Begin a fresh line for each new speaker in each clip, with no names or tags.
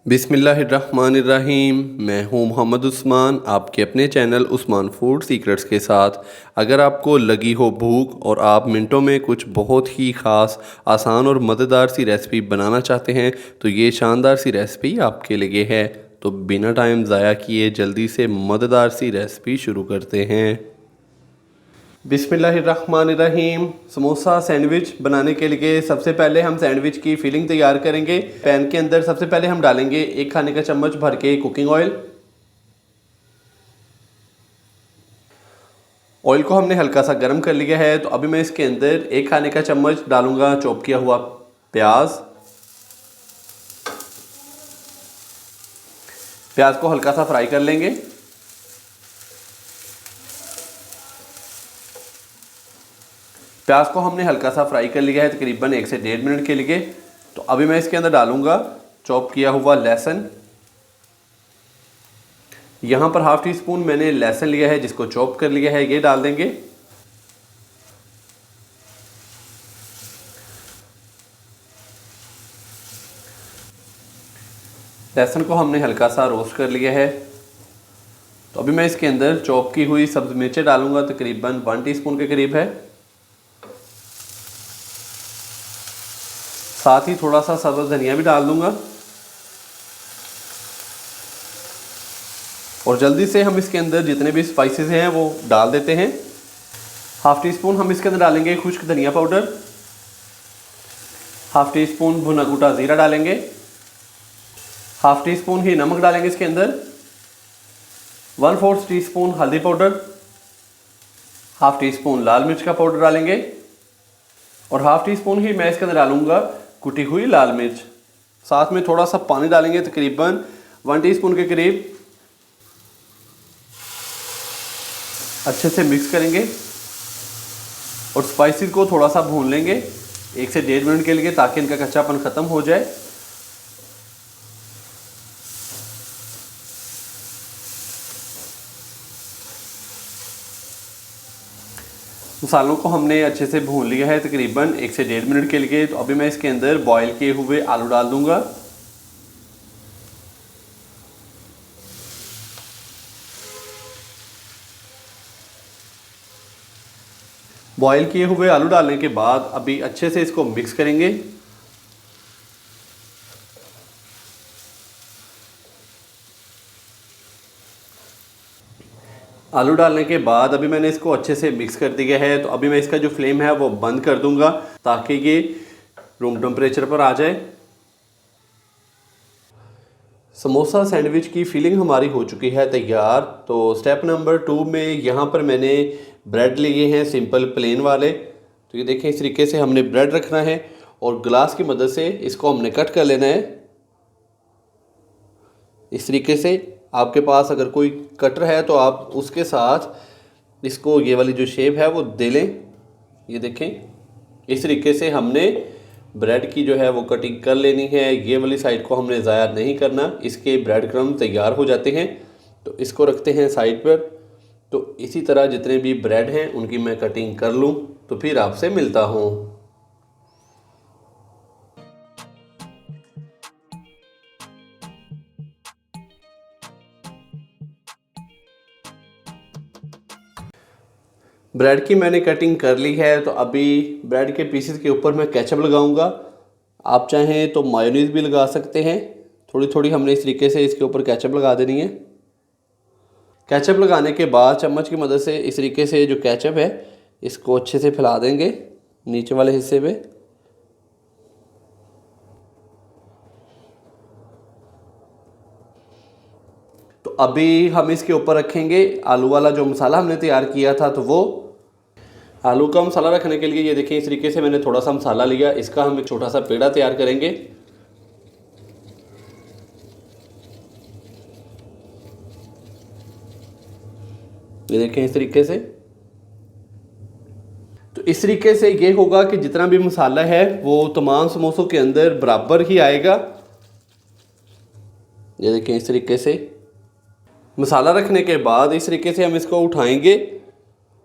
बिस्मिल्लाहिर्रहमानिर्रहीम। मैं हूं मोहम्मद उस्मान, आपके अपने चैनल उस्मान फूड सीक्रेट्स के साथ। अगर आपको लगी हो भूख और आप मिनटों में कुछ बहुत ही ख़ास, आसान और मज़ेदार सी रेसिपी बनाना चाहते हैं तो ये शानदार सी रेसिपी आपके लिए है। तो बिना टाइम ज़ाया किए जल्दी से मज़ेदार सी रेसिपी शुरू करते हैं। बिस्मिल्लाहिर्रहमानिर्रहीम। समोसा सैंडविच बनाने के लिए सबसे पहले हम सैंडविच की फिलिंग तैयार करेंगे। पैन के अंदर सबसे पहले हम डालेंगे 1 खाने का चम्मच भर के कुकिंग ऑयल। ऑयल को हमने हल्का सा गर्म कर लिया है, तो अभी मैं इसके अंदर 1 खाने का चम्मच डालूंगा चॉप किया हुआ प्याज। प्याज को हल्का सा फ्राई कर लेंगे। प्याज को हमने हल्का सा फ्राई कर लिया है तकरीबन 1 से 1.5 मिनट के लिए। तो अभी मैं इसके अंदर डालूंगा चॉप किया हुआ लहसुन। यहाँ पर हाफ टी स्पून मैंने लहसुन लिया है जिसको चॉप कर लिया है, ये डाल देंगे। लहसुन को हमने हल्का सा रोस्ट कर लिया है। तो अभी मैं इसके अंदर चॉप की हुई सब्ज़ मिर्चें डालूंगा, तकरीबन 1 टीस्पून के करीब है। साथ ही थोड़ा सा सब्ज़ धनिया भी डाल दूंगा। और जल्दी से हम इसके अंदर जितने भी स्पाइसेस हैं वो डाल देते हैं। हाफ टी स्पून हम इसके अंदर डालेंगे खुश्क धनिया पाउडर। हाफ टी स्पून भुना कुटा ज़ीरा डालेंगे। हाफ टी स्पून ही नमक डालेंगे इसके अंदर। 1/4 टीस्पून हल्दी पाउडर। हाफ टी स्पून लाल मिर्च का पाउडर डालेंगे। और हाफ टी स्पून ही मैं इसके अंदर डालूंगा कुटी हुई लाल मिर्च। साथ में थोड़ा सा पानी डालेंगे, तकरीबन 1 टीस्पून के करीब। अच्छे से मिक्स करेंगे और स्पाइसेस को थोड़ा सा भून लेंगे 1 से 1.5 मिनट के लिए, ताकि इनका कच्चापन ख़त्म हो जाए। मसालों को हमने अच्छे से भून लिया है तकरीबन 1 से 1.5 मिनट के लिए। तो अभी मैं इसके अंदर बॉईल किए हुए आलू डाल दूंगा। बॉईल किए हुए आलू डालने के बाद अभी अच्छे से इसको मिक्स करेंगे। आलू डालने के बाद अभी मैंने इसको अच्छे से मिक्स कर दिया है। तो अभी मैं इसका जो फ्लेम है वो बंद कर दूंगा, ताकि ये रूम टेम्परेचर पर आ जाए। समोसा सैंडविच की फिलिंग हमारी हो चुकी है तैयार। तो स्टेप नंबर 2 में यहाँ पर मैंने ब्रेड लिए हैं, सिंपल प्लेन वाले। तो ये देखें, इस तरीके से हमने ब्रेड रखना है और ग्लास की मदद से इसको हमने कट कर लेना है। इस तरीके से आपके पास अगर कोई कटर है तो आप उसके साथ इसको ये वाली जो शेप है वो दे लें। ये देखें, इस तरीके से हमने ब्रेड की जो है वो कटिंग कर लेनी है। ये वाली साइड को हमने ज़ाया नहीं करना, इसके ब्रेड क्रम्ब तैयार हो जाते हैं। तो इसको रखते हैं साइड पर। तो इसी तरह जितने भी ब्रेड हैं उनकी मैं कटिंग कर लूँ, तो फिर आपसे मिलता हूँ। ब्रेड की मैंने कटिंग कर ली है। तो अभी ब्रेड के पीसेस के ऊपर मैं केचप लगाऊंगा। आप चाहें तो मायोनीज़ भी लगा सकते हैं। थोड़ी थोड़ी हमने इस तरीके से इसके ऊपर केचप लगा देनी है। केचप लगाने के बाद चम्मच की मदद से इस तरीके से जो केचप है इसको अच्छे से फैला देंगे नीचे वाले हिस्से पे। तो अभी हम इसके ऊपर रखेंगे आलू वाला जो मसाला हमने तैयार किया था। तो वो आलू का मसाला रखने के लिए ये देखिए, इस तरीके से मैंने थोड़ा सा मसाला लिया। इसका हम एक छोटा सा पेड़ा तैयार करेंगे। ये देखें, इस तरीके से। तो इस तरीके से ये होगा कि जितना भी मसाला है वो तमाम समोसों के अंदर बराबर ही आएगा। ये देखें, इस तरीके से मसाला रखने के बाद इस तरीके से हम इसको उठाएंगे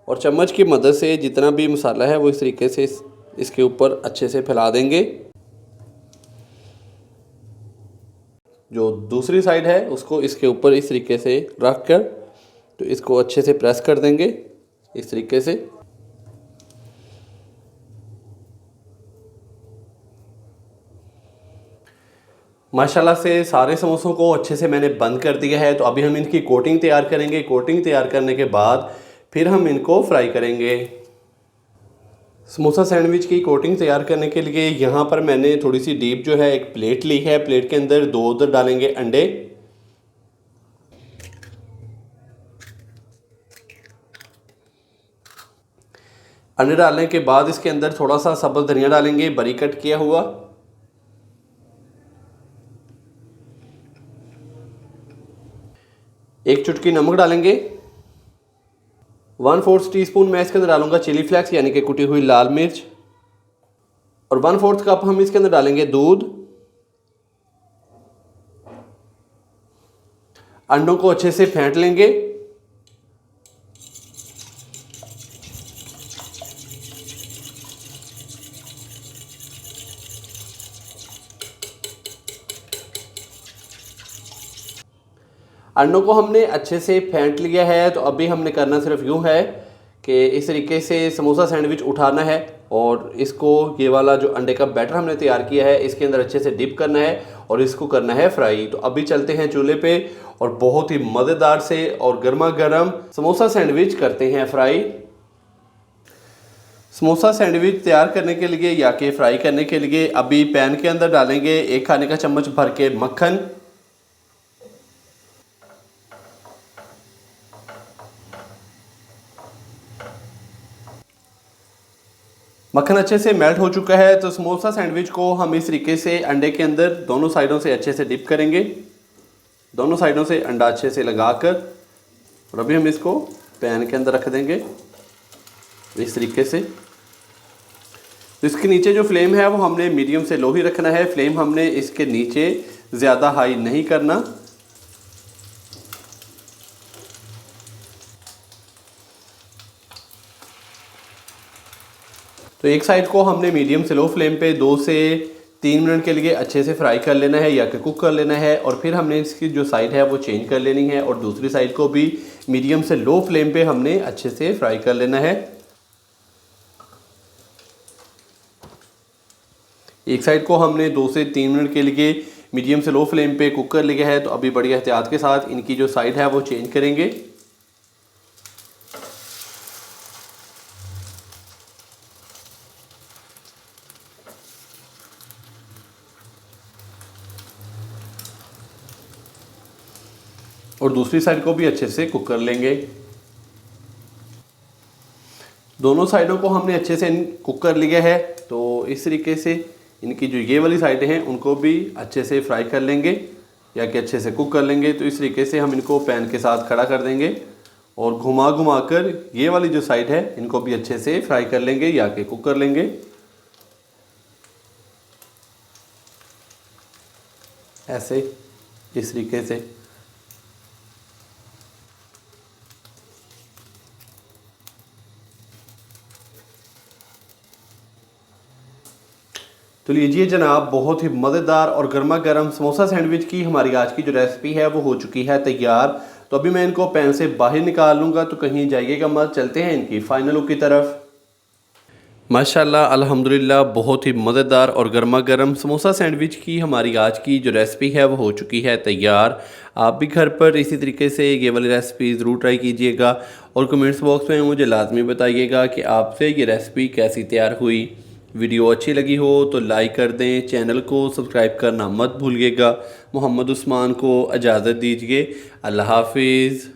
और चम्मच की मदद से जितना भी मसाला है वो इस तरीके से इसके ऊपर अच्छे से फैला देंगे। जो दूसरी साइड है उसको इसके ऊपर इस तरीके से रख कर तो इसको अच्छे से प्रेस कर देंगे इस तरीके से। माशाल्लाह से सारे समोसों को अच्छे से मैंने बंद कर दिया है। तो अभी हम इनकी कोटिंग तैयार करेंगे। कोटिंग तैयार करने के बाद फिर हम इनको फ्राई करेंगे। समोसा सैंडविच की कोटिंग तैयार करने के लिए यहाँ पर मैंने थोड़ी सी डीप जो है एक प्लेट ली है। प्लेट के अंदर दो डालेंगे अंडे। अंडे डालने के बाद इसके अंदर थोड़ा सा सब्ज़ धनिया डालेंगे बारीक कट किया हुआ। एक चुटकी नमक डालेंगे। 1/4 टीस्पून मैं इसके अंदर डालूंगा चिली फ्लेक्स यानी कि कुटी हुई लाल मिर्च। और 1/4 कप हम इसके अंदर डालेंगे दूध। अंडों को अच्छे से फेंट लेंगे। अंडों को हमने अच्छे से फेंट लिया है। तो अभी हमने करना सिर्फ यूँ है कि इस तरीके से समोसा सैंडविच उठाना है और इसको ये वाला जो अंडे का बैटर हमने तैयार किया है इसके अंदर अच्छे से डिप करना है और इसको करना है फ्राई। तो अभी चलते हैं चूल्हे पे और बहुत ही मज़ेदार से और गर्मा गर्म समोसा सैंडविच करते हैं फ्राई। समोसा सैंडविच तैयार करने के लिए या कि फ्राई करने के लिए अभी पैन के अंदर डालेंगे 1 खाने का चम्मच भर के मक्खन। मक्खन अच्छे से मेल्ट हो चुका है। तो समोसा सैंडविच को हम इस तरीके से अंडे के अंदर दोनों साइडों से अच्छे से डिप करेंगे। दोनों साइडों से अंडा अच्छे से लगाकर और अभी हम इसको पैन के अंदर रख देंगे इस तरीके से। तो इसके नीचे जो फ्लेम है वो हमने मीडियम से लो ही रखना है। फ्लेम हमने इसके नीचे ज़्यादा हाई नहीं करना। तो एक साइड को हमने मीडियम से लो फ्लेम पे 2 से 3 मिनट के लिए अच्छे से फ्राई कर लेना है या कि कुक कर लेना है। और फिर हमने इसकी जो साइड है वो चेंज कर लेनी है और दूसरी साइड को भी मीडियम से लो फ्लेम पे हमने अच्छे से फ्राई कर लेना है। एक साइड को हमने 2 से 3 मिनट के लिए मीडियम से लो फ्लेम पे कुक कर लिया है। तो अभी बड़ी एहतियात के साथ इनकी जो साइड है वो चेंज करेंगे। और दूसरी साइड को भी अच्छे से कुक कर लेंगे। दोनों साइडों को हमने अच्छे से कुक कर लिया है। तो इस तरीके से इनकी जो ये वाली साइडें हैं उनको भी अच्छे से फ्राई कर लेंगे या कि अच्छे से कुक कर लेंगे। तो इस तरीके से हम इनको पैन के साथ खड़ा कर देंगे और घुमा घुमा कर ये वाली जो साइड है इनको भी अच्छे से फ्राई कर लेंगे या कि कुक कर लेंगे ऐसे इस तरीके से। तो लीजिए जनाब, बहुत ही मज़ेदार और गर्मा गर्म समोसा सैंडविच की हमारी आज की जो रेसिपी है वो हो चुकी है तैयार। तो अभी मैं इनको पैन से बाहर निकाल लूँगा। तो कहीं जाइएगा मत, चलते हैं इनकी फाइनल लुक की तरफ। माशाल्लाह अल्हम्दुलिल्लाह, बहुत ही मज़ेदार और गर्मा गर्म समोसा सैंडविच की हमारी आज की जो रेसिपी है वो हो चुकी है तैयार। आप भी घर पर इसी तरीके से ये वाली रेसिपी ज़रूर ट्राई कीजिएगा और कमेंट्स बॉक्स में मुझे लाजमी बताइएगा कि आपसे ये रेसिपी कैसी तैयार हुई। वीडियो अच्छी लगी हो तो लाइक कर दें, चैनल को सब्सक्राइब करना मत भूलिएगा। मोहम्मद उस्मान को इजाज़त दीजिए। अल्लाह हाफिज़।